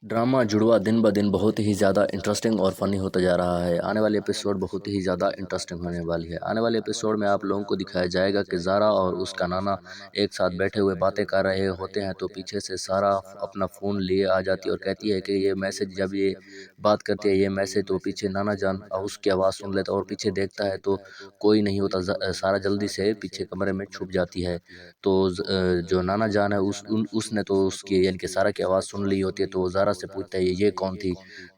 Drama जुड़वा दिन ब दिन बहुत ही ज़्यादा इंटरेस्टिंग और फ़नी होता जा रहा है। आने वाले एपिसोड बहुत ही ज़्यादा इंटरेस्टिंग होने वाली है। आने वाले एपिसोड में आप लोगों को दिखाया जाएगा कि ज़ारा और उसका नाना एक साथ बैठे हुए बातें कर रहे होते हैं, तो पीछे से सारा अपना फ़ोन लिए आ जाती है और कहती है कि ये मैसेज, जब ये बात करती है ये मैसेज, तो पीछे नाना जान उसकी आवाज़ सुन लेता है और पीछे देखता है तो कोई नहीं होता। सारा जल्दी से पीछे कमरे में छुप जाती है। तो जो नाना जान है उसने तो उसकी यानी कि सारा की आवाज़ सुन ली होती है, तो वो ज़ारा से पूछता है ये कौन थी?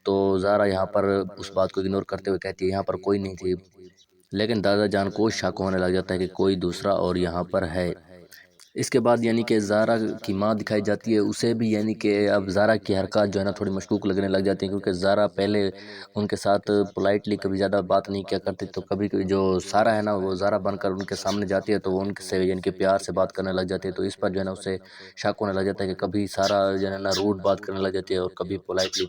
तो ज़ारा यहाँ पर उस बात को इग्नोर करते हुए कहती है यहाँ पर कोई नहीं थी। लेकिन दादा जान को शक होने लग जाता है कि कोई दूसरा और यहाँ पर है। इसके बाद यानी कि ज़ारा की माँ दिखाई जाती है, उसे भी यानी कि अब ज़ारा की हरकत जो है ना थोड़ी मशकूक लगने लग जाती है, क्योंकि ज़ारा पहले उनके साथ पोलाइटली कभी ज़्यादा बात नहीं किया करती, तो कभी कभी जो सारा है ना वो ज़ारा बनकर उनके सामने जाती है तो वो उनके से यानी कि प्यार से बात करने लग जाती है। तो इस पर जो है ना उसे शक होने लग जाता है कि कभी सारा जो है ना रूड बात करने लग जाती है और कभी पोलाइटली।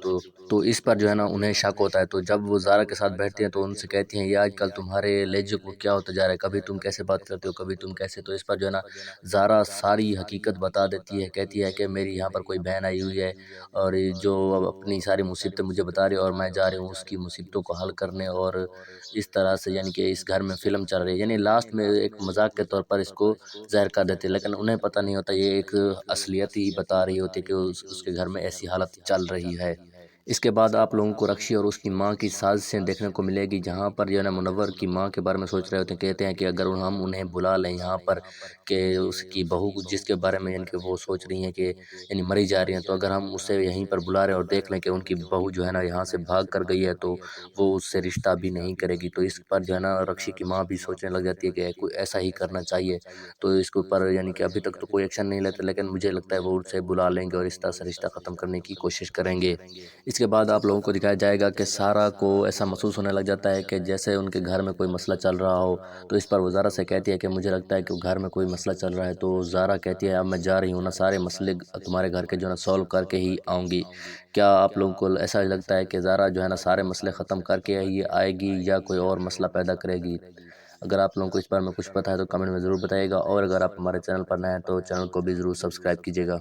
तो इस पर जो है ना उन्हें शक होता है। तो जब वो ज़ारा के साथ बैठती हैं तो उनसे कहती हैं ये आजकल तुम्हारे लहजे को क्या होता जा रहा है, कभी तुम कैसे बात करते हो, कभी तुम कैसे। तो इस पर जो है ना ज़ारा सारी हकीकत बता देती है, कहती है कि मेरी यहाँ पर कोई बहन आई हुई है और ये जो अब अपनी सारी मुसीबतें मुझे बता रही है और मैं जा रही हूँ उसकी मुसीबतों को हल करने। और इस तरह से यानी कि इस घर में फ़िल्म चल रही है, यानी लास्ट में एक मजाक के तौर पर इसको ज़ाहिर कर देते हैं, लेकिन उन्हें पता नहीं होता ये एक असलियत ही बता रही होती है कि उसके घर में ऐसी हालत चल रही है। इसके बाद आप लोगों को रक्षी और उसकी माँ की साजिशें देखने को मिलेगी, जहाँ पर जो है ना मुनव्वर की माँ के बारे में सोच रहे होते हैं। कहते हैं कि अगर हम उन्हें बुला लें यहाँ पर, कि उसकी बहू जिसके बारे में यानी कि वो सोच रही हैं कि यानी मरी जा रही हैं, तो अगर हम उसे यहीं पर बुला रहे हैं और देख लें कि उनकी बहू जो है ना यहाँ से भाग कर गई है, तो वो उससे रिश्ता भी नहीं करेगी। तो इस पर जो है ना रक्षी की माँ भी सोचने लग जाती है कि कोई ऐसा ही करना चाहिए। तो इसके ऊपर यानी कि अभी तक तो कोई एक्शन नहीं लेते, लेकिन मुझे लगता है वो उसे बुला लेंगे और इस तरह से रिश्ता ख़त्म करने की कोशिश करेंगे। इसके बाद आप लोगों को दिखाया जाएगा कि सारा को ऐसा महसूस होने लग जाता है कि जैसे उनके घर में कोई मसला चल रहा हो। तो इस पर वो ज़ारा से कहती है कि मुझे लगता है कि घर में कोई मसला चल रहा है। तो ज़ारा कहती है अब मैं जा रही हूँ ना, सारे मसले तुम्हारे घर के जो है ना सॉल्व करके ही आऊँगी। क्या आप लोगों को ऐसा लगता है कि ज़ारा जो है ना सारे मसले ख़त्म करके ही आएगी या कोई और मसला पैदा करेगी? अगर आप लोगों को इस बारे में कुछ पता है तो कमेंट में ज़रूर बताइएगा, और अगर आप हमारे चैनल पर नए हैं तो चैनल को भी ज़रूर सब्सक्राइब कीजिएगा।